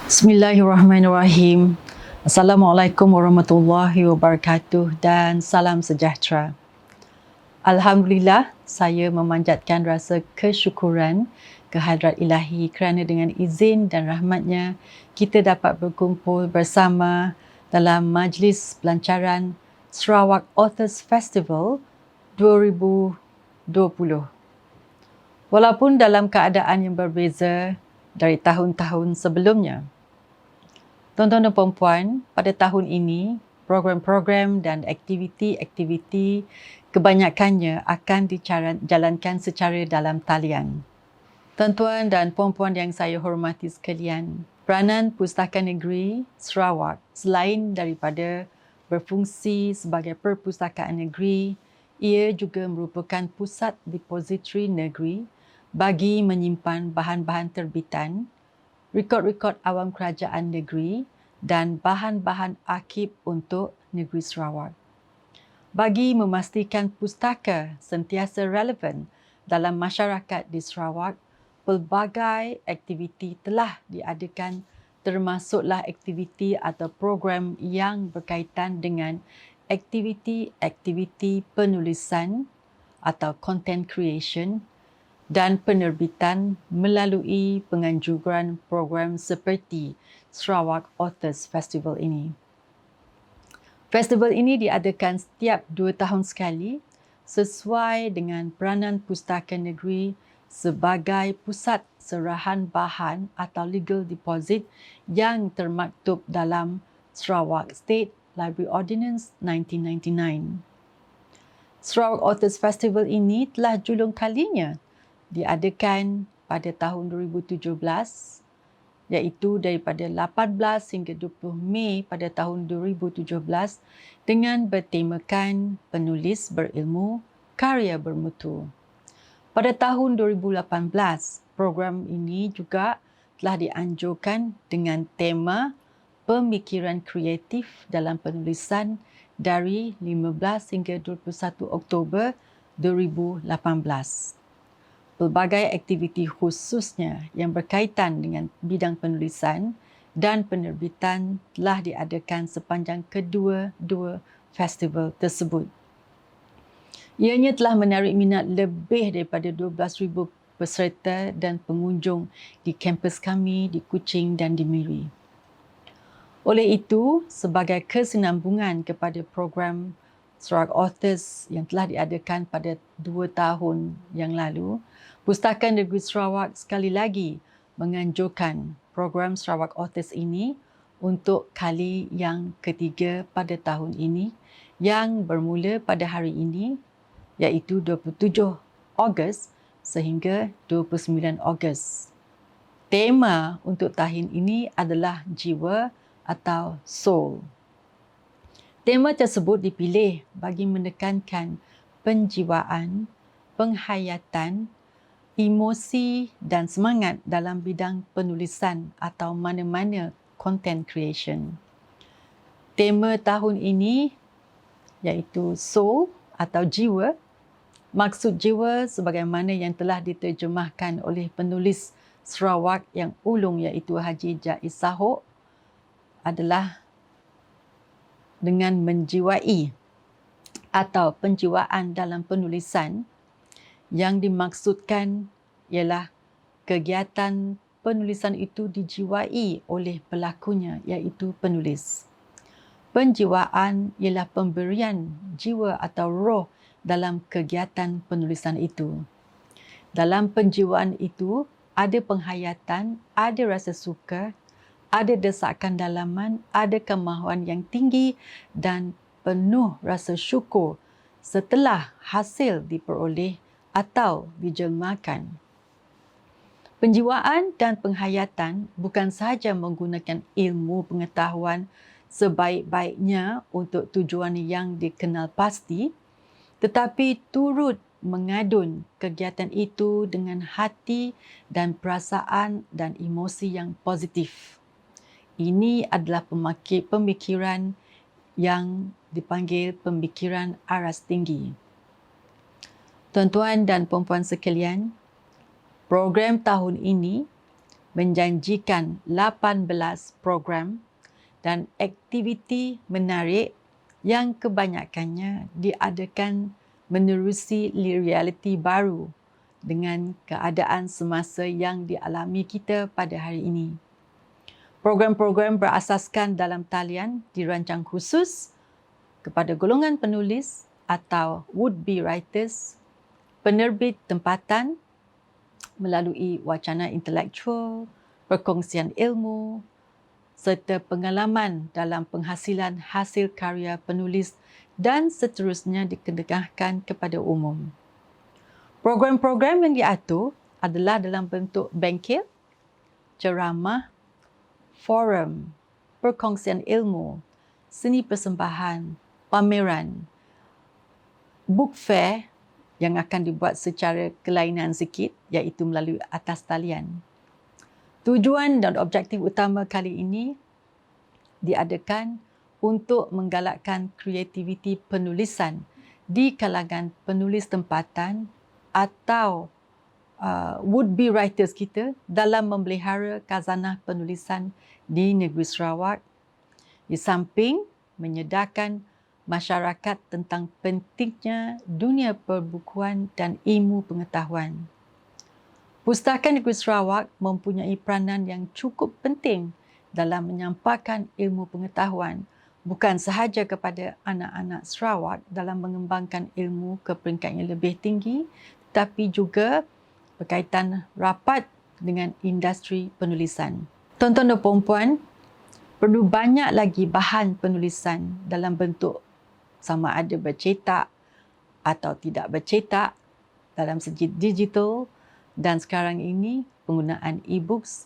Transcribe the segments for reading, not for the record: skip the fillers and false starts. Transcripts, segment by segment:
Bismillahirrahmanirrahim. Assalamualaikum warahmatullahi wabarakatuh dan salam sejahtera. Alhamdulillah, saya memanjatkan rasa kesyukuran kehadrat Ilahi kerana dengan izin dan rahmatnya kita dapat berkumpul bersama dalam majlis pelancaran Sarawak Authors Festival 2020. Walaupun dalam keadaan yang berbeza dari tahun-tahun sebelumnya, tuan-tuan dan puan-puan, pada tahun ini, program-program dan aktiviti-aktiviti kebanyakannya akan dijalankan secara dalam talian. Tuan-tuan dan puan-puan yang saya hormati sekalian, peranan Pustaka Negeri Sarawak selain daripada berfungsi sebagai perpustakaan negeri, ia juga merupakan pusat depository negeri bagi menyimpan bahan-bahan terbitan, rekod-rekod awam kerajaan negeri dan bahan-bahan arsip untuk negeri Sarawak. Bagi memastikan pustaka sentiasa relevan dalam masyarakat di Sarawak, pelbagai aktiviti telah diadakan termasuklah aktiviti atau program yang berkaitan dengan aktiviti-aktiviti penulisan atau content creation dan penerbitan melalui penganjuran program seperti Sarawak Authors Festival ini. Festival ini diadakan setiap 2 tahun sekali sesuai dengan peranan Pustaka Negeri sebagai pusat serahan bahan atau legal deposit yang termaktub dalam Sarawak State Library Ordinance 1999. Sarawak Authors Festival ini telah julung kalinya diadakan pada tahun 2017, iaitu daripada 18 hingga 20 Mei pada tahun 2017 dengan bertemakan penulis berilmu, karya bermutu. Pada tahun 2018, program ini juga telah dianjurkan dengan tema pemikiran kreatif dalam penulisan dari 15 hingga 21 Oktober 2018. Pelbagai aktiviti khususnya yang berkaitan dengan bidang penulisan dan penerbitan telah diadakan sepanjang kedua-dua festival tersebut. Ianya telah menarik minat lebih daripada 12,000 peserta dan pengunjung di kampus kami di Kuching dan di Miri. Oleh itu, sebagai kesinambungan kepada program Sarawak Authors yang telah diadakan pada 2 tahun yang lalu, Pustaka Negeri Sarawak sekali lagi menganjurkan program Sarawak Authors ini untuk kali yang ketiga pada tahun ini yang bermula pada hari ini, iaitu 27 Ogos sehingga 29 Ogos. Tema untuk tahun ini adalah jiwa atau soul. Tema tersebut dipilih bagi menekankan penjiwaan, penghayatan, emosi dan semangat dalam bidang penulisan atau mana-mana content creation. Tema tahun ini iaitu soul atau jiwa. Maksud jiwa sebagaimana yang telah diterjemahkan oleh penulis Sarawak yang ulung iaitu Haji Jaiz Sahok adalah dengan menjiwai atau penjiwaan dalam penulisan. Yang dimaksudkan ialah kegiatan penulisan itu dijiwai oleh pelakunya iaitu penulis. Penjiwaan ialah pemberian jiwa atau roh dalam kegiatan penulisan itu. Dalam penjiwaan itu ada penghayatan, ada rasa suka, ada desakan dalaman, ada kemahuan yang tinggi dan penuh rasa syukur setelah hasil diperoleh atau dijelmakan. Penjiwaan dan penghayatan bukan sahaja menggunakan ilmu pengetahuan sebaik-baiknya untuk tujuan yang dikenal pasti, tetapi turut mengadun kegiatan itu dengan hati dan perasaan dan emosi yang positif. Ini adalah pemikiran yang dipanggil pemikiran aras tinggi. Tuan-tuan dan puan-puan sekalian, program tahun ini menjanjikan 18 program dan aktiviti menarik yang kebanyakannya diadakan menerusi realiti baru dengan keadaan semasa yang dialami kita pada hari ini. Program-program berasaskan dalam talian dirancang khusus kepada golongan penulis atau would-be writers, penerbit tempatan melalui wacana intelektual, perkongsian ilmu, serta pengalaman dalam penghasilan hasil karya penulis dan seterusnya dikenakan kepada umum. Program-program yang diatur adalah dalam bentuk bengkel, ceramah, forum, perkongsian ilmu, seni persembahan, pameran, book fair yang akan dibuat secara kelainan sikit iaitu melalui atas talian. Tujuan dan objektif utama kali ini diadakan untuk menggalakkan kreativiti penulisan di kalangan penulis tempatan atau would-be writers kita dalam memelihara khazanah penulisan di negeri Sarawak, di samping menyedarkan masyarakat tentang pentingnya dunia perbukuan dan ilmu pengetahuan. Pustaka Negeri Sarawak mempunyai peranan yang cukup penting dalam menyampaikan ilmu pengetahuan bukan sahaja kepada anak-anak Sarawak dalam mengembangkan ilmu ke peringkat yang lebih tinggi, tetapi juga berkaitan rapat dengan industri penulisan. Tuan-tuan dan puan-puan, perlu banyak lagi bahan penulisan dalam bentuk sama ada bercetak atau tidak bercetak dalam segi digital, dan sekarang ini penggunaan e-books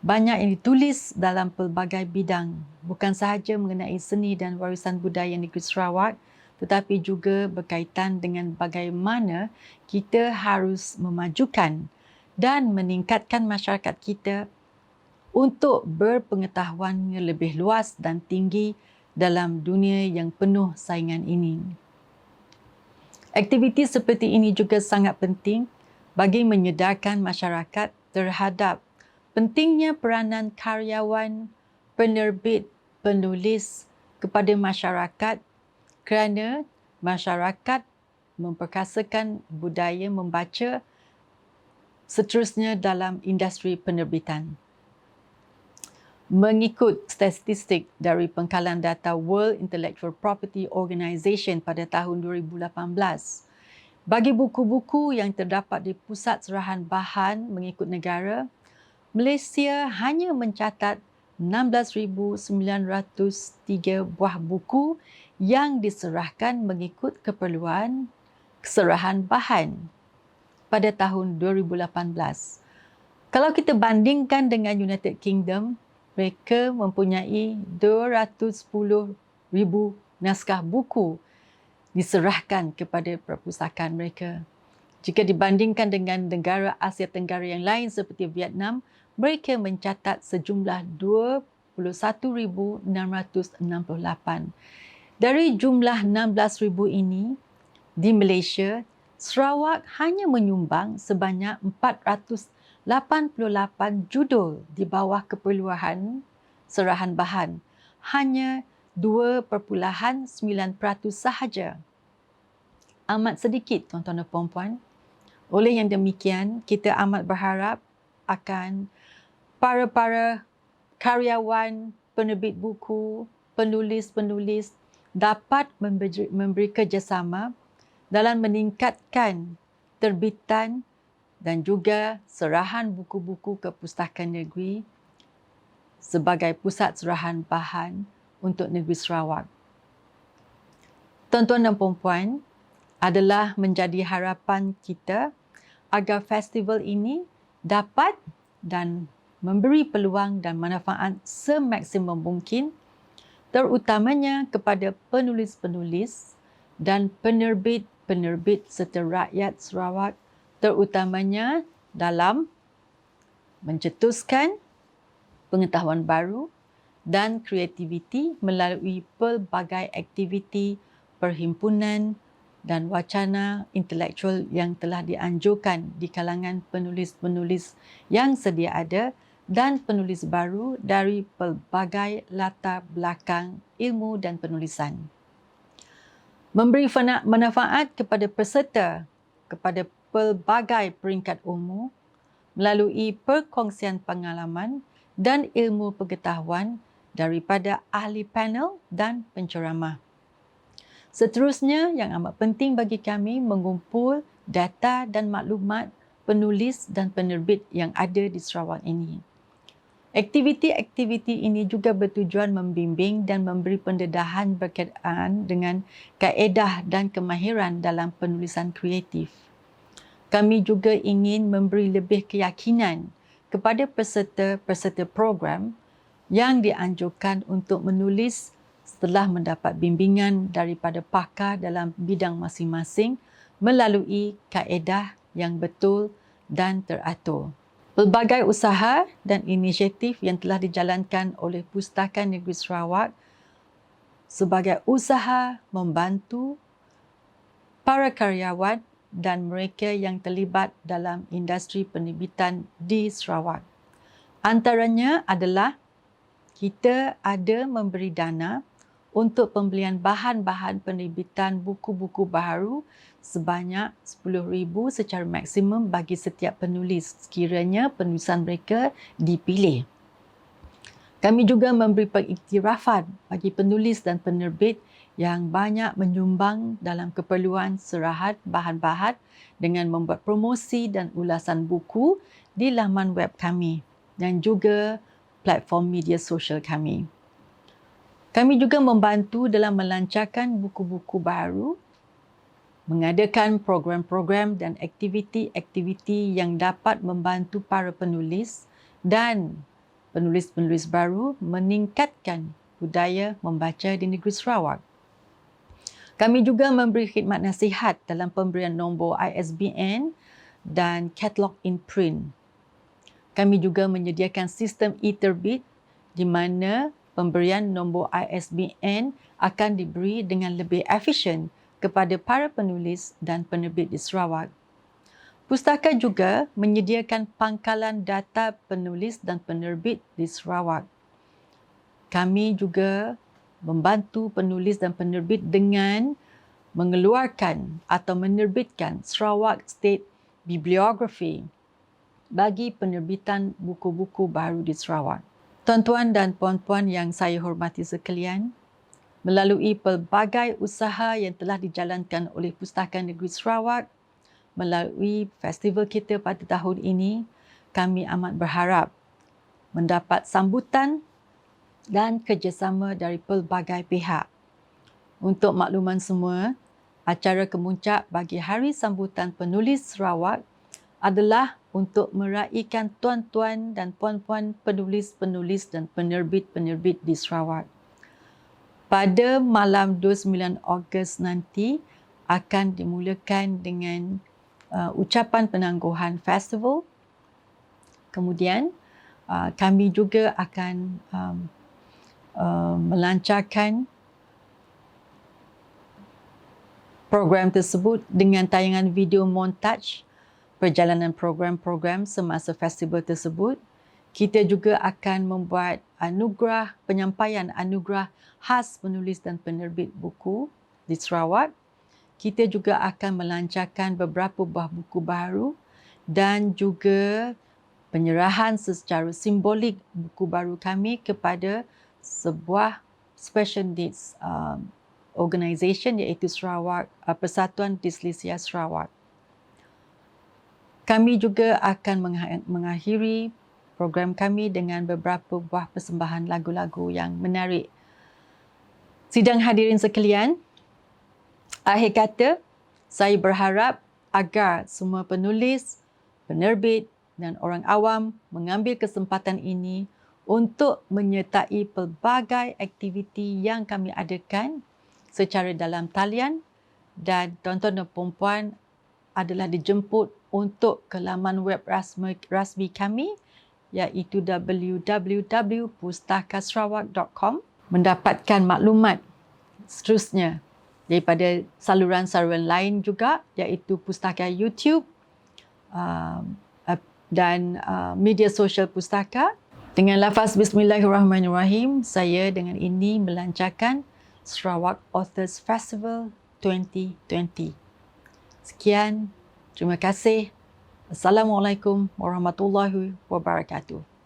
banyak yang ditulis dalam pelbagai bidang, bukan sahaja mengenai seni dan warisan budaya negeri Sarawak, tetapi juga berkaitan dengan bagaimana kita harus memajukan dan meningkatkan masyarakat kita untuk berpengetahuan yang lebih luas dan tinggi dalam dunia yang penuh saingan ini. Aktiviti seperti ini juga sangat penting bagi menyedarkan masyarakat terhadap pentingnya peranan karyawan, penerbit, penulis kepada masyarakat kerana masyarakat memperkasakan budaya membaca seterusnya dalam industri penerbitan. Mengikut statistik dari Pengkalan Data World Intellectual Property Organisation pada tahun 2018, bagi buku-buku yang terdapat di pusat serahan bahan mengikut negara, Malaysia hanya mencatat 16,903 buah buku yang diserahkan mengikut keperluan keserahan bahan pada tahun 2018. Kalau kita bandingkan dengan United Kingdom, mereka mempunyai 210,000 naskah buku diserahkan kepada perpustakaan mereka. Jika dibandingkan dengan negara Asia Tenggara yang lain seperti Vietnam, mereka mencatat sejumlah 21,668. Dari jumlah 16,000 ini, di Malaysia, Sarawak hanya menyumbang sebanyak 488 judul di bawah keperluan serahan bahan. Hanya 2.9% sahaja. Amat sedikit, tuan-tuan dan puan-puan. Oleh yang demikian, kita amat berharap akan para karyawan, penerbit buku, penulis-penulis dapat memberi kerjasama dalam meningkatkan terbitan dan juga serahan buku-buku ke Pustakaan Negeri sebagai pusat serahan bahan untuk negeri Sarawak. Tuan-tuan dan puan-puan, adalah menjadi harapan kita agar festival ini dapat dan memberi peluang dan manfaat semaksimum mungkin, terutamanya kepada penulis-penulis dan penerbit-penerbit serta rakyat Sarawak, terutamanya dalam mencetuskan pengetahuan baru dan kreativiti melalui pelbagai aktiviti perhimpunan, dan wacana intelektual yang telah dianjurkan di kalangan penulis-penulis yang sedia ada dan penulis baru dari pelbagai latar belakang ilmu dan penulisan. Memberi manfaat kepada peserta kepada pelbagai peringkat umur melalui perkongsian pengalaman dan ilmu pengetahuan daripada ahli panel dan penceramah. Seterusnya, yang amat penting bagi kami mengumpul data dan maklumat penulis dan penerbit yang ada di Sarawak ini. Aktiviti-aktiviti ini juga bertujuan membimbing dan memberi pendedahan berkaitan dengan kaedah dan kemahiran dalam penulisan kreatif. Kami juga ingin memberi lebih keyakinan kepada peserta-peserta program yang dianjurkan untuk menulis setelah mendapat bimbingan daripada pakar dalam bidang masing-masing melalui kaedah yang betul dan teratur. Pelbagai usaha dan inisiatif yang telah dijalankan oleh Pustakaan Negeri Sarawak sebagai usaha membantu para karyawan dan mereka yang terlibat dalam industri penerbitan di Sarawak. Antaranya adalah kita ada memberi dana untuk pembelian bahan-bahan penerbitan buku-buku baharu sebanyak 10,000 secara maksimum bagi setiap penulis sekiranya penulisan mereka dipilih. Kami juga memberi pengiktirafan bagi penulis dan penerbit yang banyak menyumbang dalam keperluan serahat bahan-bahan dengan membuat promosi dan ulasan buku di laman web kami dan juga platform media sosial kami. Kami juga membantu dalam melancarkan buku-buku baru, mengadakan program-program dan aktiviti-aktiviti yang dapat membantu para penulis dan penulis-penulis baru meningkatkan budaya membaca di negeri Sarawak. Kami juga memberi khidmat nasihat dalam pemberian nombor ISBN dan katalog in print. Kami juga menyediakan sistem e-terbit di mana pemberian nombor ISBN akan diberi dengan lebih efisien kepada para penulis dan penerbit di Sarawak. Pustaka juga menyediakan pangkalan data penulis dan penerbit di Sarawak. Kami juga membantu penulis dan penerbit dengan mengeluarkan atau menerbitkan Sarawak State Bibliography bagi penerbitan buku-buku baru di Sarawak. Tuan-tuan dan puan-puan yang saya hormati sekalian, melalui pelbagai usaha yang telah dijalankan oleh Pustakaan Negeri Sarawak, melalui festival kita pada tahun ini, kami amat berharap mendapat sambutan dan kerjasama dari pelbagai pihak. Untuk makluman semua, acara kemuncak bagi Hari Sambutan Penulis Sarawak adalah untuk meraihkan tuan-tuan dan puan-puan penulis-penulis dan penerbit-penerbit di Sarawak. Pada malam 29 Ogos nanti akan dimulakan dengan ucapan penangguhan festival. Kemudian kami juga akan melancarkan program tersebut dengan tayangan video montaj perjalanan program-program semasa festival tersebut. Kita juga akan membuat penyampaian anugerah khas penulis dan penerbit buku di Sarawak. Kita juga akan melancarkan beberapa buah buku baru dan juga penyerahan secara simbolik buku baru kami kepada sebuah special needs organisation iaitu Persatuan Disleksia Sarawak. Kami juga akan mengakhiri program kami dengan beberapa buah persembahan lagu-lagu yang menarik. Sidang hadirin sekalian, akhir kata, saya berharap agar semua penulis, penerbit dan orang awam mengambil kesempatan ini untuk menyertai pelbagai aktiviti yang kami adakan secara dalam talian dan tuan-tuan dan puan-puan adalah dijemput untuk ke laman web rasmi kami iaitu www.pustakasarawak.com mendapatkan maklumat seterusnya daripada saluran-saluran lain juga, iaitu pustaka YouTube dan media sosial pustaka. Dengan lafaz Bismillahirrahmanirrahim, saya dengan ini melancarkan Sarawak Authors Festival 2020. Sekian, terima kasih. Assalamualaikum warahmatullahi wabarakatuh.